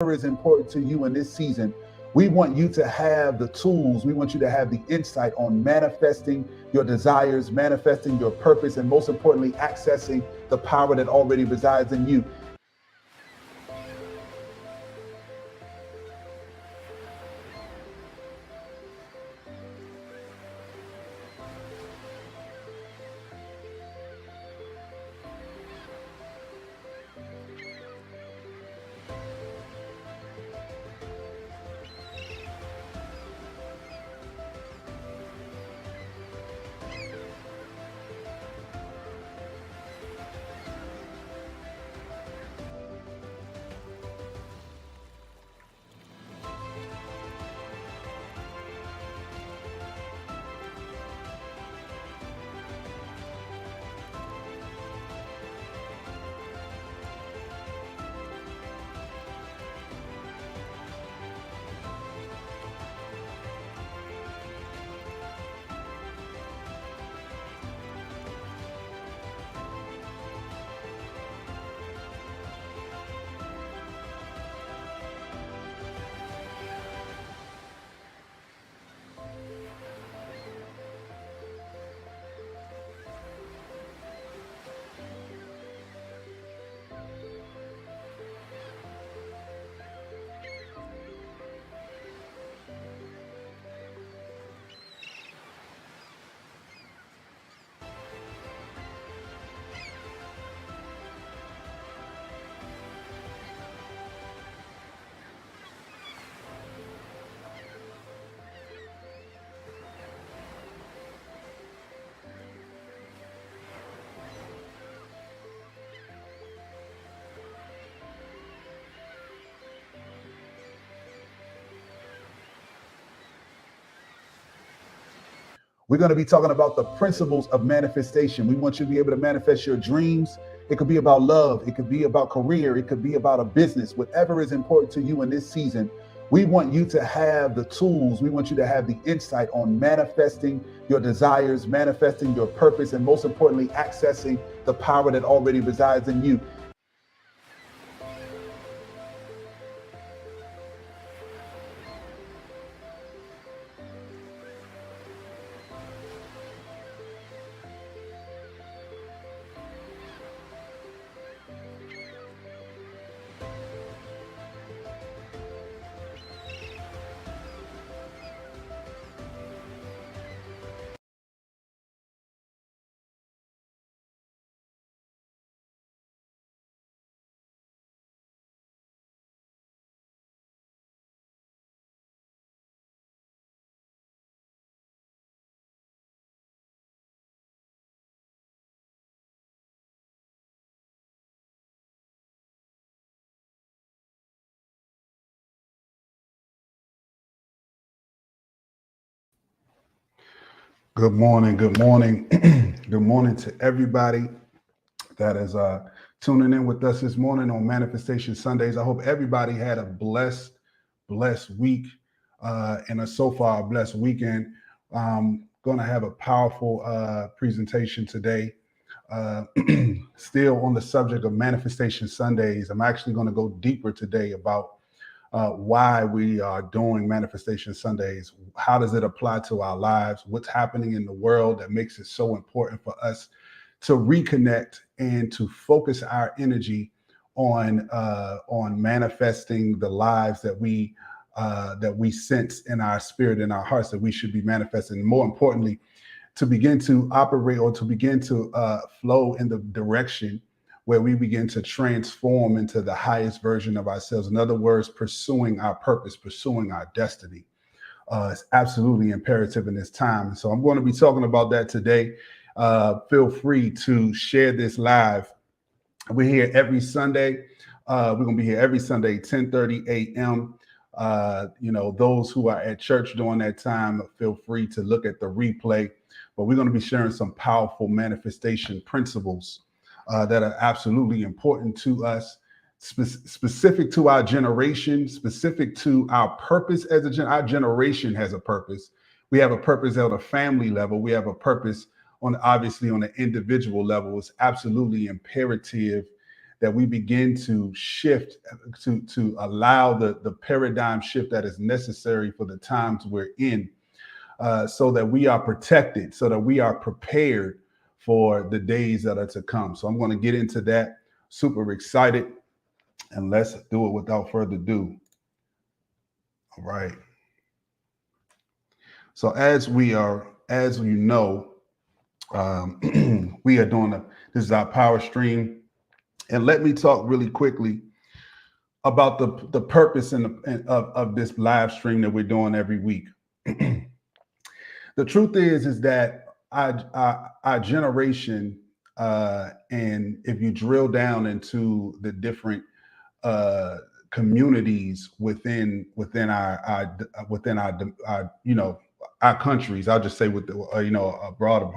is important to you in this season. We want you to have the tools. We want you to have the insight on manifesting your desires, manifesting your purpose, and most importantly, accessing the power that already resides in you. We're going to be talking about the principles of manifestation. We want you to be able to manifest your dreams. It could be about love. It could be about career. It could be about a business. Whatever is important to you in this season, we want you to have the tools. We want you to have the insight on manifesting your desires, manifesting your purpose, and most importantly, accessing the power that already resides in you. Good morning. Good morning. Good morning to everybody that is tuning in with us this morning on Manifestation Sundays. I hope everybody had a blessed week and so far a blessed weekend. Going to have a powerful presentation today. Still on the subject of Manifestation Sundays. I'm actually going to go deeper today about why we are doing Manifestation Sundays. How does it apply to our lives? What's happening in the world that makes it so important for us to reconnect and to focus our energy on manifesting the lives that we sense in our spirit, in our hearts, that we should be manifesting. More importantly, to begin to operate or to begin to flow in the direction where we begin to transform into the highest version of ourselves. In other words, pursuing our purpose, pursuing our destiny. It's absolutely imperative in this time. So I'm going to be talking about that today. Feel free to share this live. We're here every Sunday. We're going to be here every Sunday, 10:30 a.m. Those who are at church during that time, feel free to look at the replay. But we're going to be sharing some powerful manifestation principles that are absolutely important to us, specific to our generation, specific to our purpose as our generation has a purpose. We have a purpose at a family level. We have a purpose obviously on an individual level. It's absolutely imperative that we begin to shift, to allow the paradigm shift that is necessary for the times we're in, so that we are protected, so that we are prepared for the days that are to come. So I'm going to get into that. Super excited, and let's do it without further ado. All right. So as you know, we are doing this is our power stream, and let me talk really quickly about the purpose of this live stream that we're doing every week. The truth is that our generation, and if you drill down into the different communities within our our countries, I'll just say with the abroad,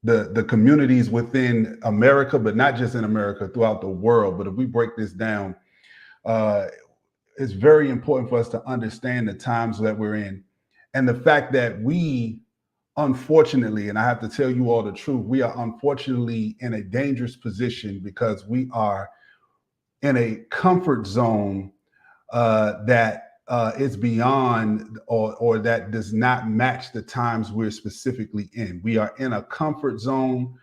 the communities within America, but not just in America, throughout the world. But if we break this down, it's very important for us to understand the times that we're in, and the fact that we, unfortunately, and I have to tell you all the truth, we are unfortunately in a dangerous position because we are in a comfort zone that is beyond or that does not match the times we're specifically in. We are in a comfort zone,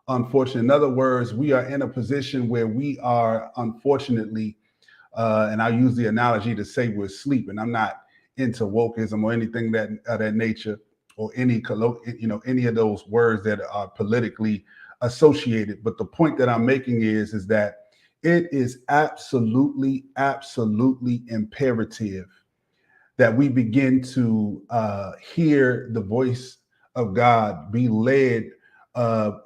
unfortunately. In other words, we are in a position where we are, unfortunately, and I use the analogy to say we're asleep. And I'm not into wokeism or anything that nature, or any any of those words that are politically associated. But the point that I'm making is that it is absolutely imperative that we begin to hear the voice of God, be led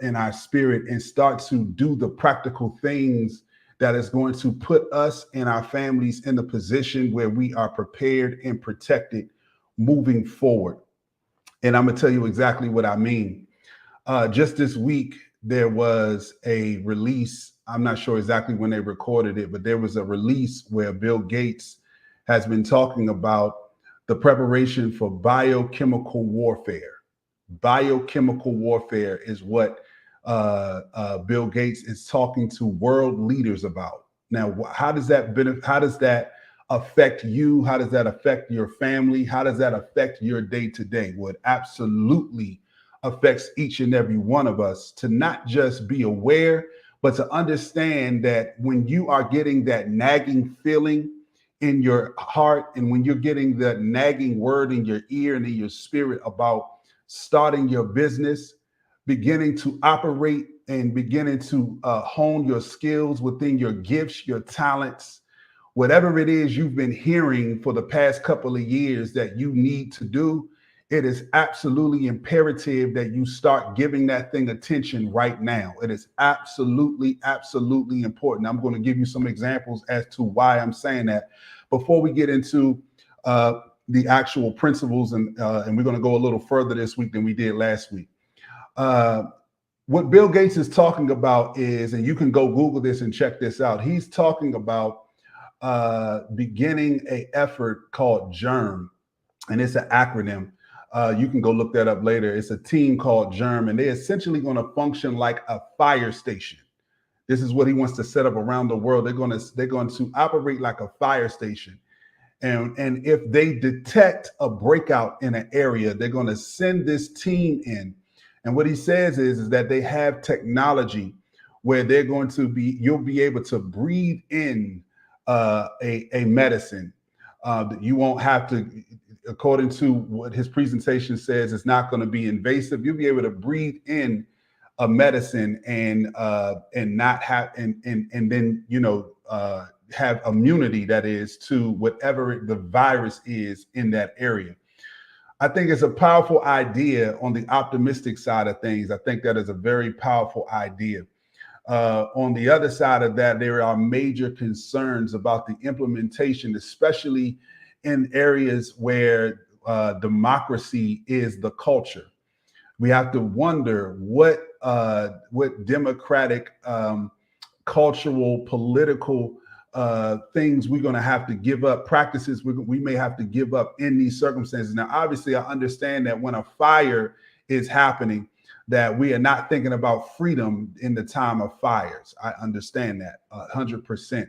in our spirit, and start to do the practical things that is going to put us and our families in the position where we are prepared and protected moving forward. And I'm going to tell you exactly what I mean. Just this week, there was a release. I'm not sure exactly when they recorded it, but there was a release where Bill Gates has been talking about the preparation for biochemical warfare. Biochemical warfare is what Bill Gates is talking to world leaders about. Now, how does that affect you? How does that affect your family? How does that affect your day to day? Well, it absolutely affects each and every one of us to not just be aware, but to understand that when you are getting that nagging feeling in your heart, and when you're getting that nagging word in your ear and in your spirit about starting your business, beginning to operate and beginning to hone your skills within your gifts, your talents, whatever it is you've been hearing for the past couple of years that you need to do, it is absolutely imperative that you start giving that thing attention right now. It is absolutely important. I'm going to give you some examples as to why I'm saying that before we get into the actual principles, and we're going to go a little further this week than we did last week. What Bill Gates is talking about is, and you can go Google this and check this out, he's talking about beginning an effort called GERM, and it's an acronym. You can go look that up later. It's a team called GERM, and they're essentially going to function like a fire station. This is what he wants to set up around the world. They're going to operate like a fire station. And if they detect a breakout in an area, they're going to send this team in. And what he says is that they have technology where they're going to be, you'll be able to breathe in a medicine. You won't have to, according to what his presentation says, it's not going to be invasive. You'll be able to breathe in a medicine and not have and then have immunity, that is, to whatever the virus is in that area. I think it's a powerful idea on the optimistic side of things. I think that is a very powerful idea. On the other side of that, there are major concerns about the implementation, especially in areas where democracy is the culture. We have to wonder what democratic, cultural, political things we're going to have to give up, practices we may have to give up in these circumstances. Now, obviously, I understand that when a fire is happening, that we are not thinking about freedom in the time of fires. I understand that 100%.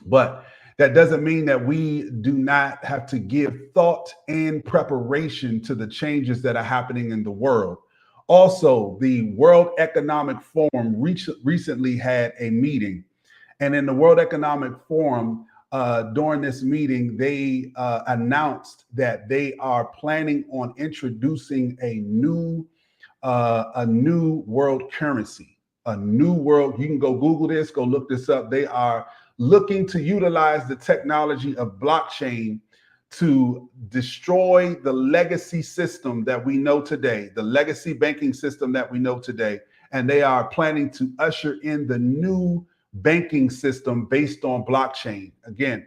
But that doesn't mean that we do not have to give thought and preparation to the changes that are happening in the world. Also, the World Economic Forum recently had a meeting. And in the World Economic Forum, during this meeting, they announced that they are planning on introducing a new world currency, a new world. You can go Google this, go look this up. They are looking to utilize the technology of blockchain to destroy the legacy system that we know today, the legacy banking system that we know today. And they are planning to usher in the new banking system based on blockchain. Again,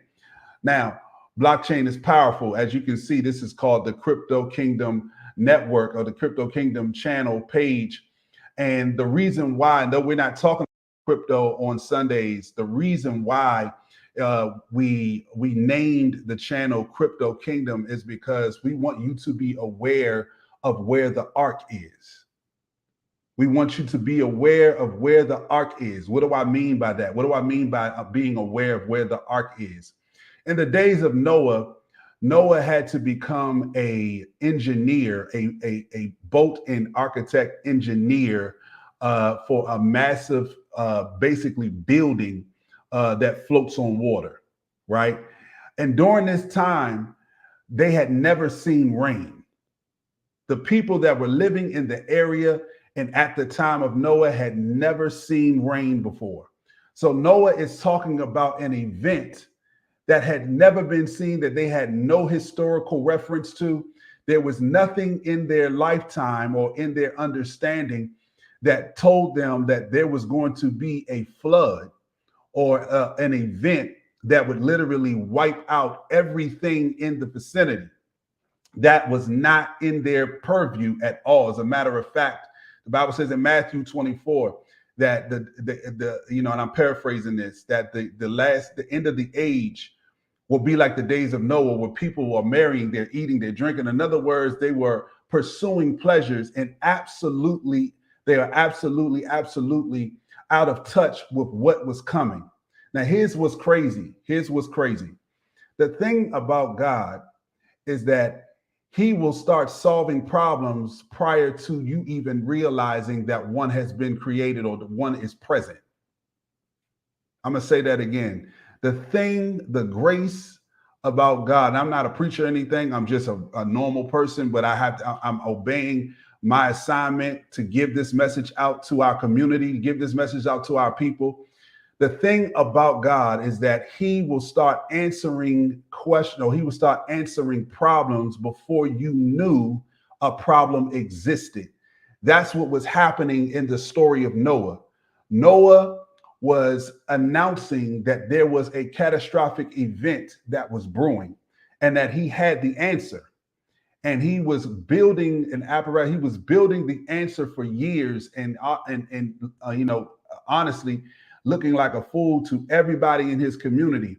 now, blockchain is powerful. As you can see, this is called the Crypto Kingdom Network or the Crypto Kingdom channel page. And the reason why, though we're not talking crypto on Sundays, the reason why we named the channel Crypto Kingdom is because we want you to be aware of where the ark is. We want you to be aware of where the ark is. What do I mean by that? What do I mean by being aware of where the ark is? In the days of Noah, Noah had to become a engineer, a boat and architect engineer for a massive, basically building that floats on water, right? And during this time, they had never seen rain. The people that were living in the area and at the time of Noah had never seen rain before. So Noah is talking about an event that had never been seen, that they had no historical reference to. There was nothing in their lifetime or in their understanding that told them that there was going to be a flood or an event that would literally wipe out everything in the vicinity. That was not in their purview at all. As a matter of fact, the Bible says in Matthew 24 that the and I'm paraphrasing this, that the end of the age will be like the days of Noah, where people are marrying, they're eating, they're drinking. In other words, they were pursuing pleasures and they are absolutely out of touch with what was coming. Now, here's what's crazy. The thing about God is that he will start solving problems prior to you even realizing that one has been created or that one is present. I'm going to say that again. The grace about God, and I'm not a preacher or anything, I'm just a normal person, but I'm obeying my assignment to give this message out to our community, to give this message out to our people. The thing about God is that he will start answering questions, or he will start answering problems before you knew a problem existed. That's what was happening in the story of Noah. Noah was announcing that there was a catastrophic event that was brewing and that he had the answer. And he was building an apparatus. He was building the answer for years and honestly, looking like a fool to everybody in his community.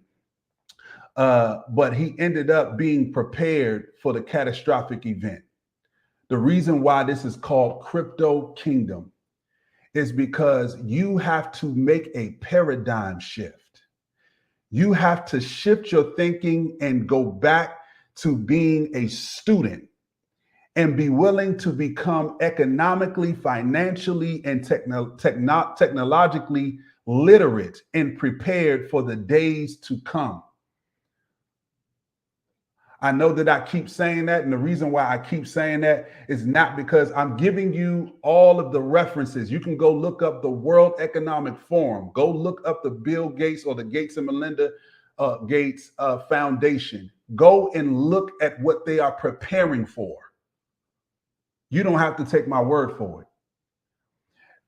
But he ended up being prepared for the catastrophic event. The reason why this is called Crypto Kingdom is because you have to make a paradigm shift. You have to shift your thinking and go back to being a student and be willing to become economically, financially, and technologically literate and prepared for the days to come. I know that I keep saying that, and the reason why I keep saying that is not because I'm giving you all of the references. You can go look up the World Economic Forum. Go look up the Bill Gates or the Gates and Melinda Gates Foundation. Go and look at what they are preparing for. You don't have to take my word for it.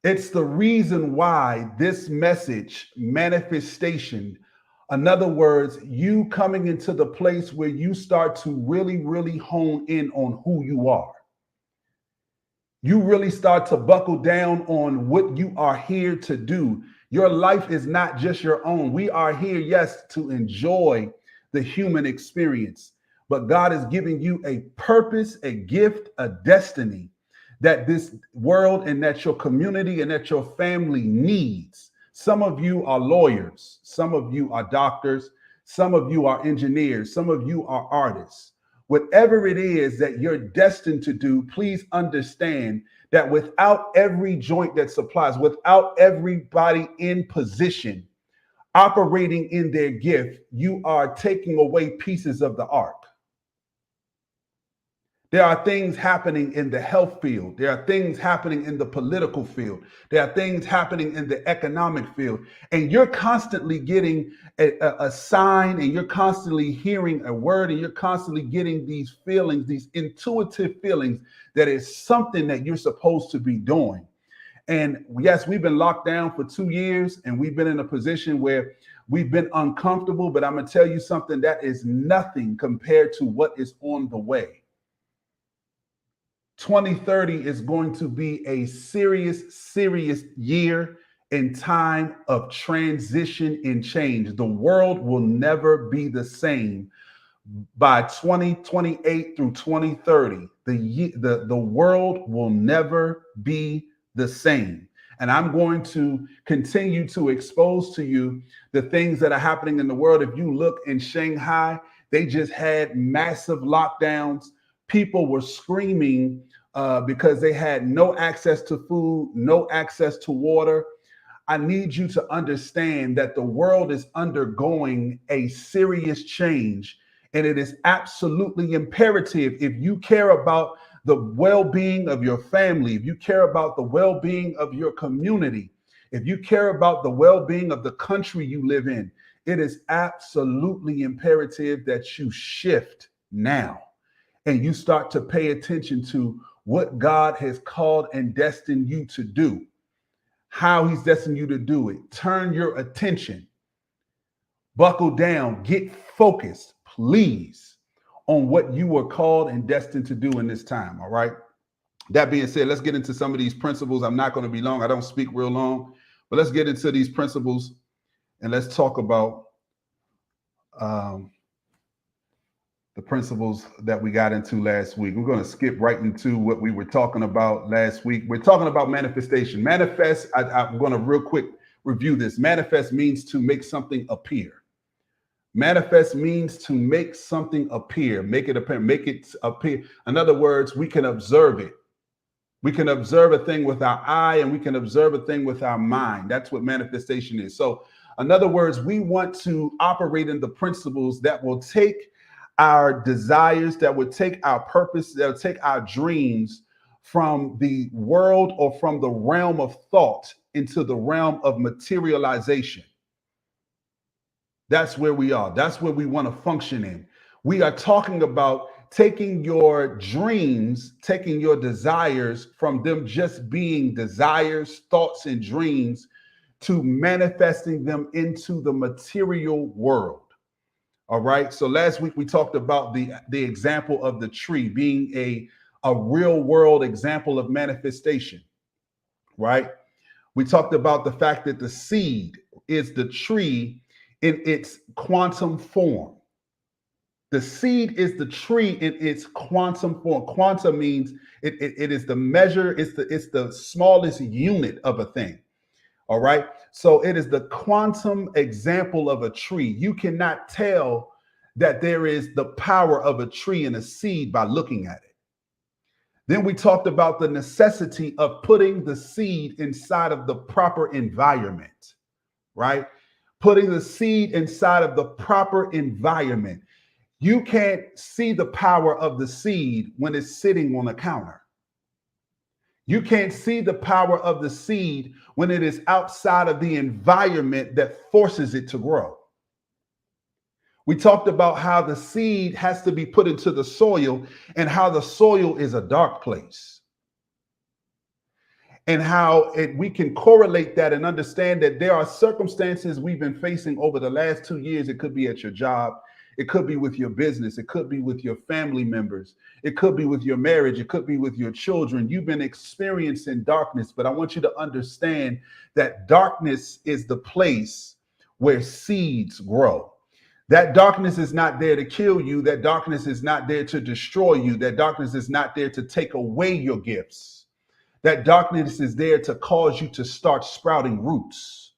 It's the reason why this message, manifestation, in other words, you coming into the place where you start to really hone in on who you are. You really start to buckle down on what you are here to do. Your life is not just your own. We are here, yes, to enjoy the human experience, but God is giving you a purpose, a gift, a destiny that this world and that your community and that your family needs. Some of you are lawyers, some of you are doctors, some of you are engineers, some of you are artists. Whatever it is that you're destined to do, please understand that without every joint that supplies, without everybody in position, operating in their gift, you are taking away pieces of the ark. There are things happening in the health field. There are things happening in the political field. There are things happening in the economic field. And you're constantly getting a sign, and you're constantly hearing a word, and you're constantly getting these feelings, these intuitive feelings that is something that you're supposed to be doing. And yes, we've been locked down for 2 years, and we've been in a position where we've been uncomfortable. But I'm going to tell you something that is nothing compared to what is on the way. 2030 is going to be a serious year in time of transition and change. The world will never be the same by 2028 through 2030. The world will never be the same. And I'm going to continue to expose to you the things that are happening in the world. If you look in Shanghai, they just had massive lockdowns. People were screaming because they had no access to food, no access to water. I need you to understand that the world is undergoing a serious change, and it is absolutely imperative, if you care about the well-being of your family, if you care about the well-being of your community, if you care about the well-being of the country you live in, it is absolutely imperative that you shift now and you start to pay attention to what God has called and destined you to do, how he's destined you to do it. Turn your attention, buckle down, get focused, please, on what you were called and destined to do in this time. All right. That being said, let's get into some of these principles. I'm not going to be long. I don't speak real long, but let's get into these principles and let's talk about the principles that we got into last week. We're going to skip right into what we were talking about last week. We're talking about manifestation. Manifest, I'm going to real quick review this. Manifest means to make something appear. Manifest means to make something appear, make it appear, make it appear. In other words, we can observe it. We can observe a thing with our eye, and we can observe a thing with our mind. That's what manifestation is. So, in other words, we want to operate in the principles that will take our desires, that would take our purpose, that would take our dreams from the world or from the realm of thought into the realm of materialization. That's where we are. That's where we want to function in. We are talking about taking your dreams, taking your desires from them just being desires, thoughts, and dreams to manifesting them into the material world. All right. So last week we talked about the example of the tree being a real world example of manifestation. Right. We talked about the fact that the seed is the tree in its quantum form. The seed is the tree in its quantum form. Quantum means it is the measure, it's the smallest unit of a thing. All right. So it is the quantum example of a tree. You cannot tell that there is the power of a tree and a seed by looking at it. Then we talked about the necessity of putting the seed inside of the proper environment, right? Putting the seed inside of the proper environment. You can't see the power of the seed when it's sitting on a counter. You can't see the power of the seed when it is outside of the environment that forces it to grow. We talked about how the seed has to be put into the soil and how the soil is a dark place. And how we can correlate that and understand that there are circumstances we've been facing over the last 2 years. It could be at your job. It could be with your business. It could be with your family members. It could be with your marriage. It could be with your children. You've been experiencing darkness, but I want you to understand that darkness is the place where seeds grow. That darkness is not there to kill you. That darkness is not there to destroy you. That darkness is not there to take away your gifts. That darkness is there to cause you to start sprouting roots.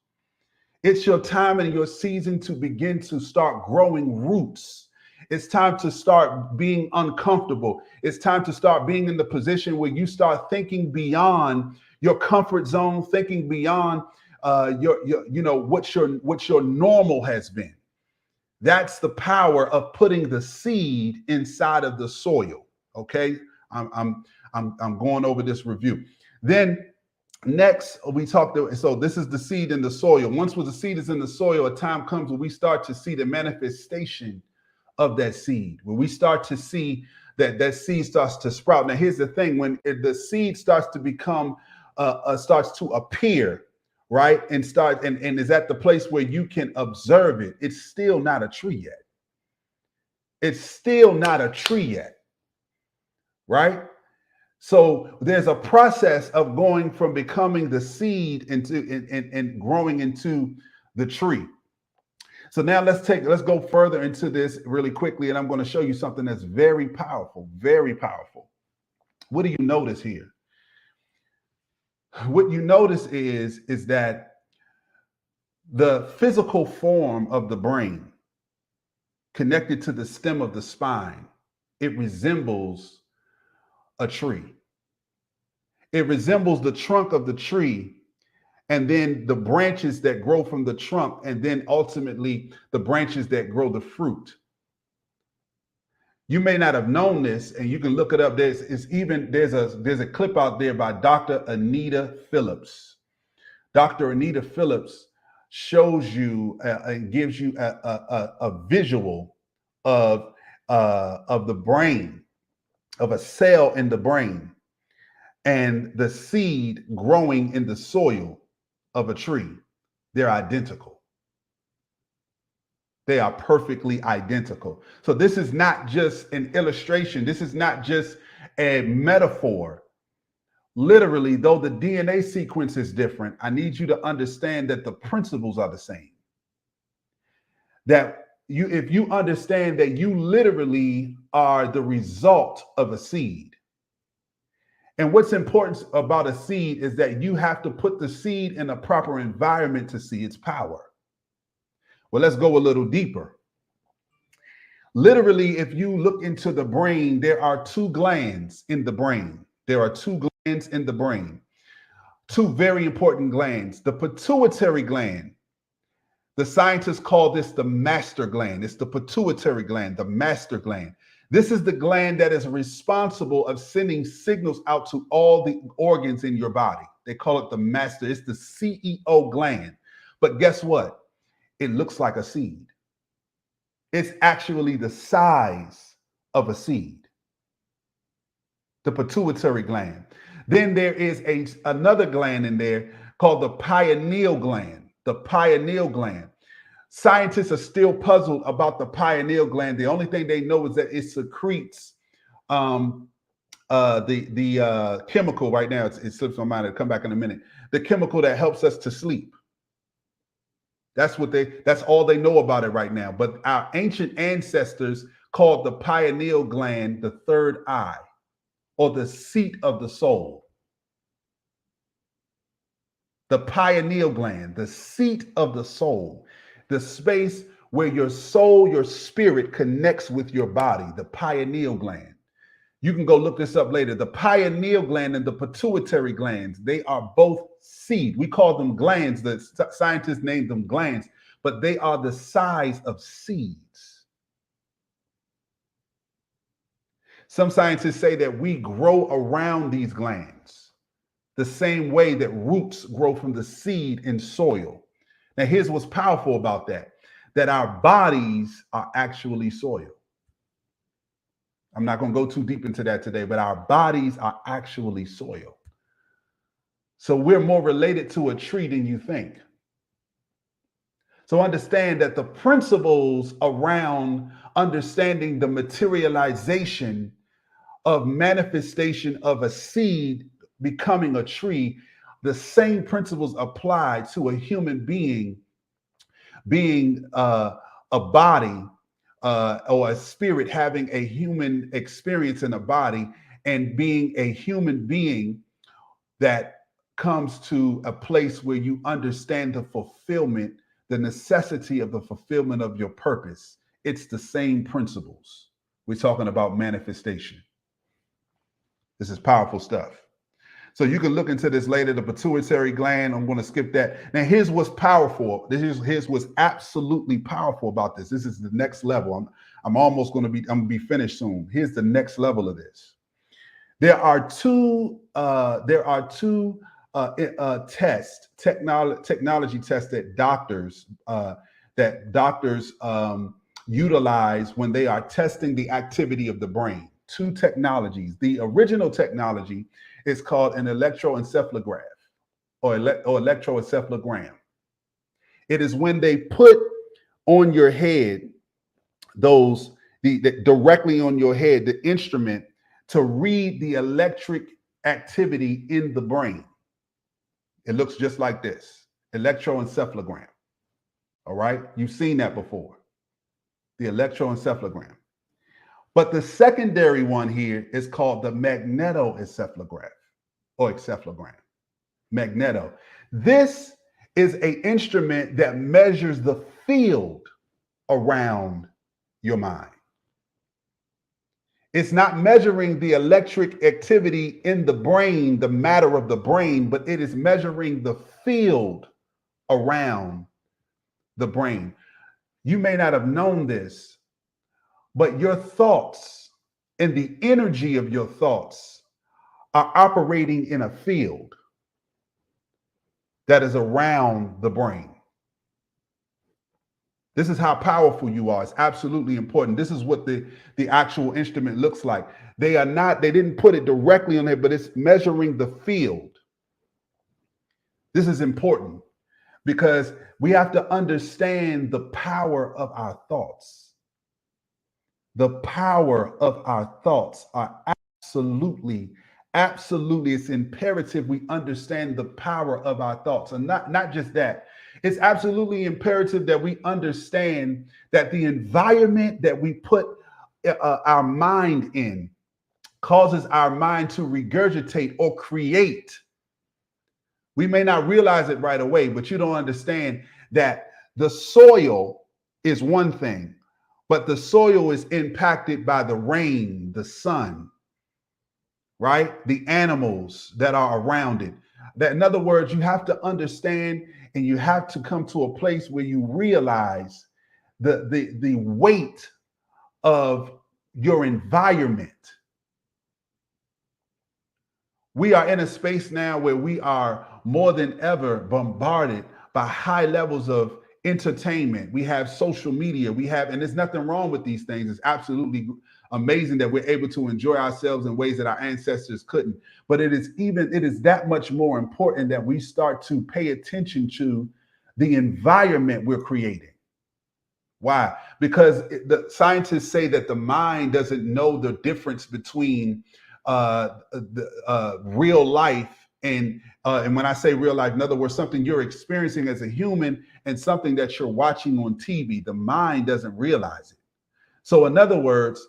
It's your time and your season to begin to start growing roots. It's time to start being uncomfortable. It's time to start being in the position where you start thinking beyond your comfort zone, thinking beyond what your normal has been. That's the power of putting the seed inside of the soil. Okay, I'm going over this review. Then next, we talked. So this is the seed in the soil. Once the seed is in the soil, a time comes when we start to see the manifestation of that seed. When we start to see that seed starts to sprout. Now, here's the thing: when the seed starts to become, starts to appear, right, and is at the place where you can observe it, it's still not a tree yet. It's still not a tree yet, right? So there's a process of going from becoming the seed into and growing into the tree. So now let's go further into this really quickly, and I'm going to show you something that's very powerful, very powerful. What do you notice here? What you notice is that the physical form of the brain connected to the stem of the spine, it resembles a tree. It resembles the trunk of the tree, and then the branches that grow from the trunk, and then ultimately the branches that grow the fruit. You may not have known this, and you can look it up. There's a clip out there by Dr. Anita Phillips. Dr. Anita Phillips shows you and gives you a visual of the brain, of a cell in the brain, and the seed growing in the soil of a tree. They're identical. They are perfectly identical. So this is not just an illustration. This is not just a metaphor. Literally, though the DNA sequence is different, I need you to understand that the principles are the same. That if you understand that you literally are the result of a seed. And what's important about a seed is that you have to put the seed in a proper environment to see its power. Well, let's go a little deeper. Literally, if you look into the brain, there are two glands in the brain. There are two glands in the brain, two very important glands. The pituitary gland, the scientists call this the master gland. It's the pituitary gland, the master gland. This is the gland that is responsible of sending signals out to all the organs in your body. They call it the master. It's the CEO gland. But guess what? It looks like a seed. It's actually the size of a seed. The pituitary gland. Then there is another gland in there called the pineal gland. The pineal gland. Scientists are still puzzled about the pineal gland. The only thing they know is that it secretes the chemical right now. It slips my mind. It'll come back in a minute. The chemical that helps us to sleep. That's all they know about it right now. But our ancient ancestors called the pineal gland the third eye, or the seat of the soul. The pineal gland, the seat of the soul, the space where your soul, your spirit connects with your body, the pineal gland. You can go look this up later. The pineal gland and the pituitary glands, they are both seed. We call them glands. The scientists named them glands, but they are the size of seeds. Some scientists say that we grow around these glands the same way that roots grow from the seed in soil. Now, here's what's powerful about that our bodies are actually soil. I'm not going to go too deep into that today, but our bodies are actually soil. So we're more related to a tree than you think. So understand that the principles around understanding the materialization of manifestation of a seed becoming a tree, the same principles apply to a human being a body or a spirit having a human experience in a body, and being a human being that comes to a place where you understand the fulfillment, the necessity of the fulfillment of your purpose. It's the same principles. We're talking about manifestation. This is powerful stuff. So you can look into this later, the pituitary gland. I'm going to skip that. Now, here's what's powerful. Here's what's absolutely powerful about this. This is the next level. I'm almost going to be, I'm going to be finished soon. Here's the next level of this. There are two technology tests that doctors utilize when they are testing the activity of the brain. Two technologies. The original technology is called an electroencephalograph or electroencephalogram. It is when they put on your head directly on your head the instrument to read the electric activity in the brain. It looks just like this, electroencephalogram. All right, you've seen that before, the electroencephalogram. But the secondary one here is called the magnetoencephalograph or encephalogram. Magneto. This is an instrument that measures the field around your mind. It's not measuring the electric activity in the brain, the matter of the brain, but it is measuring the field around the brain. You may not have known this, but your thoughts and the energy of your thoughts are operating in a field that is around the brain. This is how powerful you are. It's absolutely important. This is what the actual instrument looks like. They didn't put it directly on there, but it's measuring the field. This is important because we have to understand the power of our thoughts. The power of our thoughts are absolutely, it's imperative we understand the power of our thoughts. And not just that, it's absolutely imperative that we understand that the environment that we put our mind in causes our mind to regurgitate or create. We may not realize it right away, but you don't understand that the soil is one thing, but the soil is impacted by the rain, the sun, right? The animals that are around it. That, in other words, you have to understand and you have to come to a place where you realize the weight of your environment. We are in a space now where we are more than ever bombarded by high levels of entertainment. We have social media, and there's nothing wrong with these things. It's absolutely amazing that we're able to enjoy ourselves in ways that our ancestors couldn't. But it is that much more important that we start to pay attention to the environment we're creating. Why? Because the scientists say that the mind doesn't know the difference between real life and when I say real life, in other words, something you're experiencing as a human and something that you're watching on TV. The mind doesn't realize it. So in other words,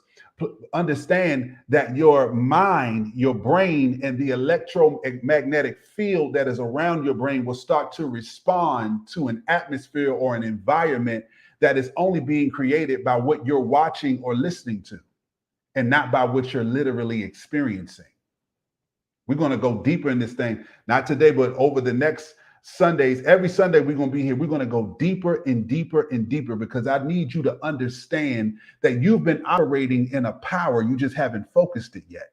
understand that your mind, your brain, and the electromagnetic field that is around your brain will start to respond to an atmosphere or an environment that is only being created by what you're watching or listening to, and not by what you're literally experiencing. We're going to go deeper in this thing, not today, but over the next Sundays. Every Sunday we're going to be here. We're going to go deeper and deeper and deeper because I need you to understand that you've been operating in a power. You just haven't focused it yet.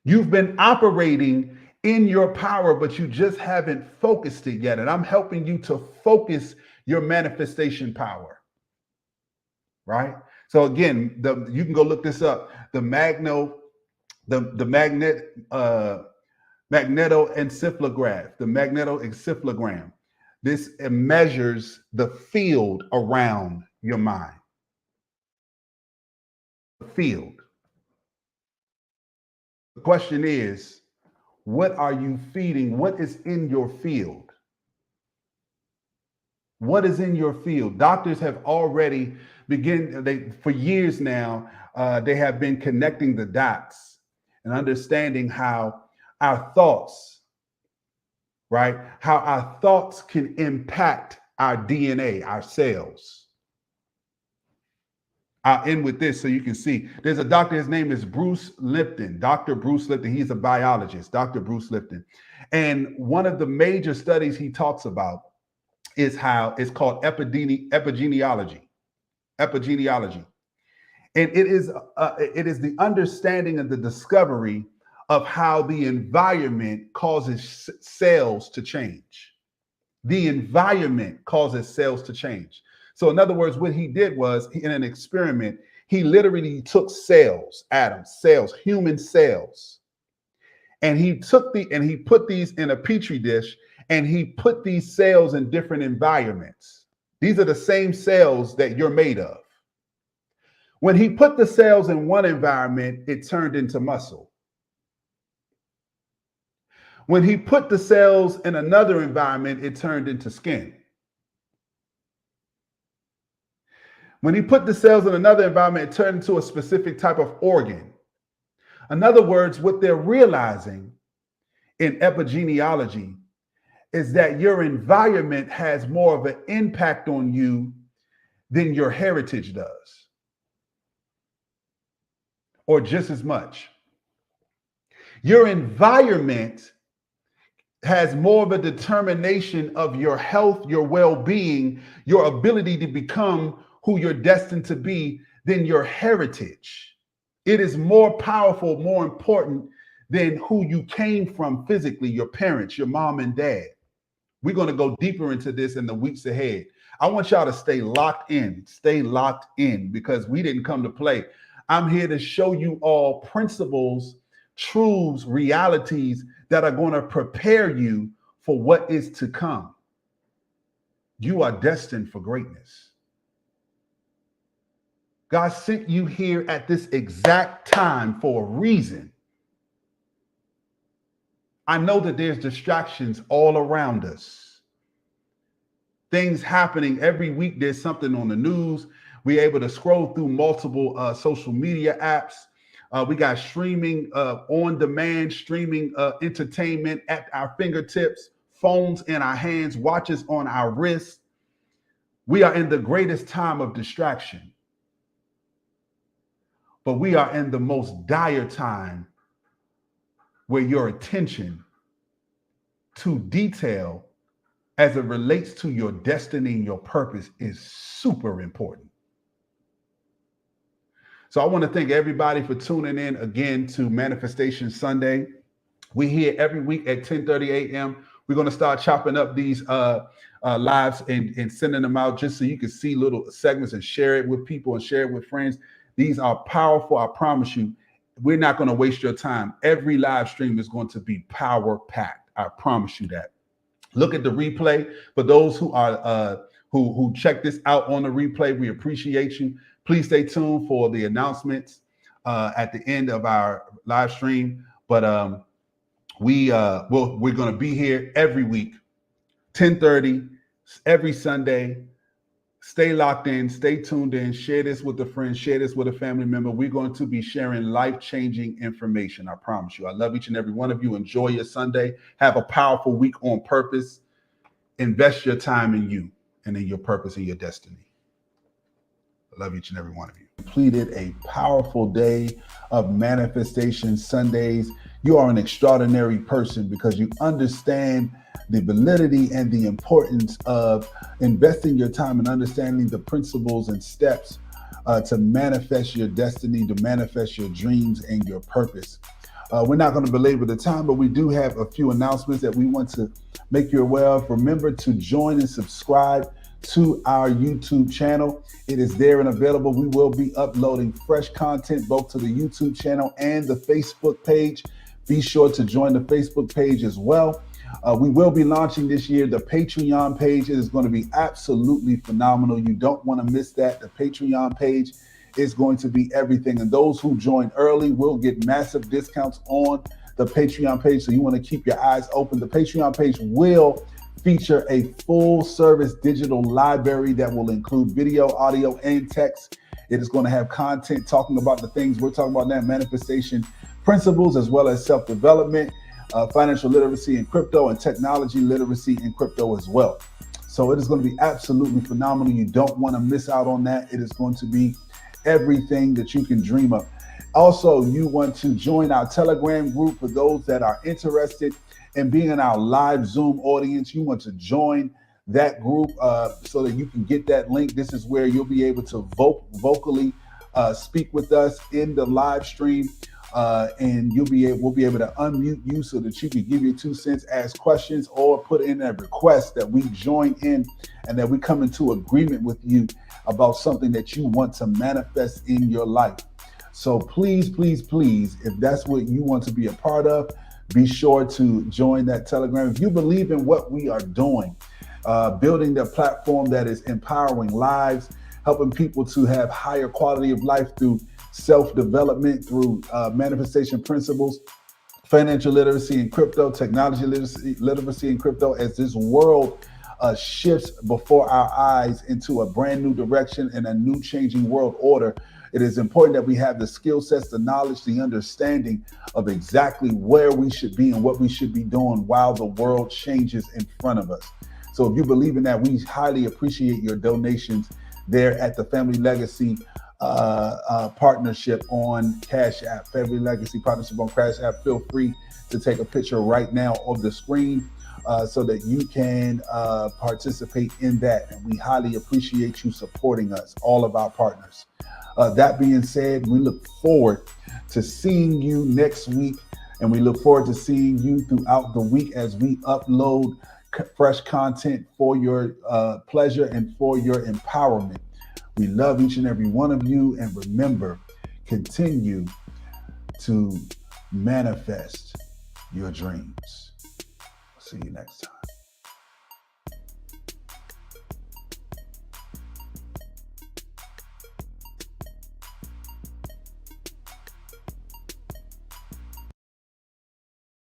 You've been operating in your power, but you just haven't focused it yet. And I'm helping you to focus your manifestation power. Right? So again, you can go look this up. The magnetoencephalogram. This measures the field around your mind. The field. The question is, what are you feeding? What is in your field? What is in your field? Doctors have already for years now, they have been connecting the dots. and understanding how our thoughts, right? How our thoughts can impact our DNA, our cells. I'll end with this so you can see. There's a doctor, his name is Bruce Lipton, Dr. Bruce Lipton. He's a biologist, Dr. Bruce Lipton. And one of the major studies he talks about is how it's called epigenealogy. Epigenealogy. And it is the understanding and the discovery of how the environment causes cells to change. The environment causes cells to change. So in other words, what he did was, in an experiment, he literally took cells, atoms, cells, human cells, and he put these in a petri dish, and he put these cells in different environments. These are the same cells that you're made of. When he put the cells in one environment, it turned into muscle. When he put the cells in another environment, it turned into skin. When he put the cells in another environment, it turned into a specific type of organ. In other words, what they're realizing in epigenealogy is that your environment has more of an impact on you than your heritage does, or just as much. Your environment has more of a determination of your health, your well-being, your ability to become who you're destined to be than your heritage. It is more powerful, more important than who you came from physically, your parents, your mom and dad. We're going to go deeper into this in the weeks ahead. I want y'all to stay locked in, because we didn't come to play. I'm here to show you all principles, truths, realities that are going to prepare you for what is to come. You are destined for greatness. God sent you here at this exact time for a reason. I know that there's distractions all around us. Things happening every week. There's something on the news. We're able to scroll through multiple social media apps. We got streaming, on demand streaming entertainment at our fingertips, phones in our hands, watches on our wrists. We are in the greatest time of distraction. But we are in the most dire time where your attention to detail as it relates to your destiny and your purpose is super important. So I want to thank everybody for tuning in again to Manifestation Sunday. We're here every week at 10:30 a.m. We're going to start chopping up these lives and sending them out just so you can see little segments and share it with people and share it with friends. These are powerful. I promise you, we're not going to waste your time. Every live stream is going to be power packed. I promise you that. Look at the replay. For those who are who check this out on the replay, we appreciate you. Please stay tuned for the announcements at the end of our live stream. But we're going to be here every week, 10:30, every Sunday. Stay locked in, stay tuned in, share this with a friend, share this with a family member. We're going to be sharing life-changing information. I promise you. I love each and every one of you. Enjoy your Sunday. Have a powerful week on purpose. Invest your time in you and in your purpose and your destiny. I love each and every one of you. Completed a powerful day of Manifestation Sundays. You are an extraordinary person because you understand the validity and the importance of investing your time and understanding the principles and steps to manifest your destiny, to manifest your dreams and your purpose. We're not going to belabor the time, but we do have a few announcements that we want to make you aware of. Remember to join and subscribe to our YouTube channel. It is there and available. We will be uploading fresh content both to the YouTube channel and the Facebook page. Be sure to join the Facebook page as well. We will be launching this year the Patreon page. It is going to be absolutely phenomenal. You don't want to miss that. The Patreon page is going to be everything. And those who join early will get massive discounts on the Patreon page. So you want to keep your eyes open. The Patreon page will feature a full service digital library that will include video, audio, and text. It is going to have content talking about the things we're talking about now, manifestation principles, as well as self-development, financial literacy in crypto, and technology literacy in crypto as well. So it is going to be absolutely phenomenal. You don't want to miss out on that. It is going to be everything that you can dream of. Also, you want to join our Telegram group for those that are interested in being in our live Zoom audience. You want to join that group so that you can get that link. This is where you'll be able to vocally speak with us in the live stream. And we'll be able to unmute you so that you can give your 2 cents, ask questions, or put in a request that we join in and that we come into agreement with you about something that you want to manifest in your life. So please, please, please, if that's what you want to be a part of, be sure to join that Telegram. If you believe in what we are doing, building the platform that is empowering lives, helping people to have higher quality of life through self-development, through manifestation principles, financial literacy in crypto, technology literacy in crypto, as this world shifts before our eyes into a brand new direction and a new changing world order. It is important that we have the skill sets, the knowledge, the understanding of exactly where we should be and what we should be doing while the world changes in front of us. So if you believe in that, we highly appreciate your donations there at the Family Legacy partnership on Cash App. Family Legacy partnership on Cash App. Feel free to take a picture right now of the screen so that you can participate in that. And we highly appreciate you supporting us, all of our partners. That being said, we look forward to seeing you next week, and we look forward to seeing you throughout the week as we upload fresh content for your pleasure and for your empowerment. We love each and every one of you, and remember, continue to manifest your dreams. See you next time.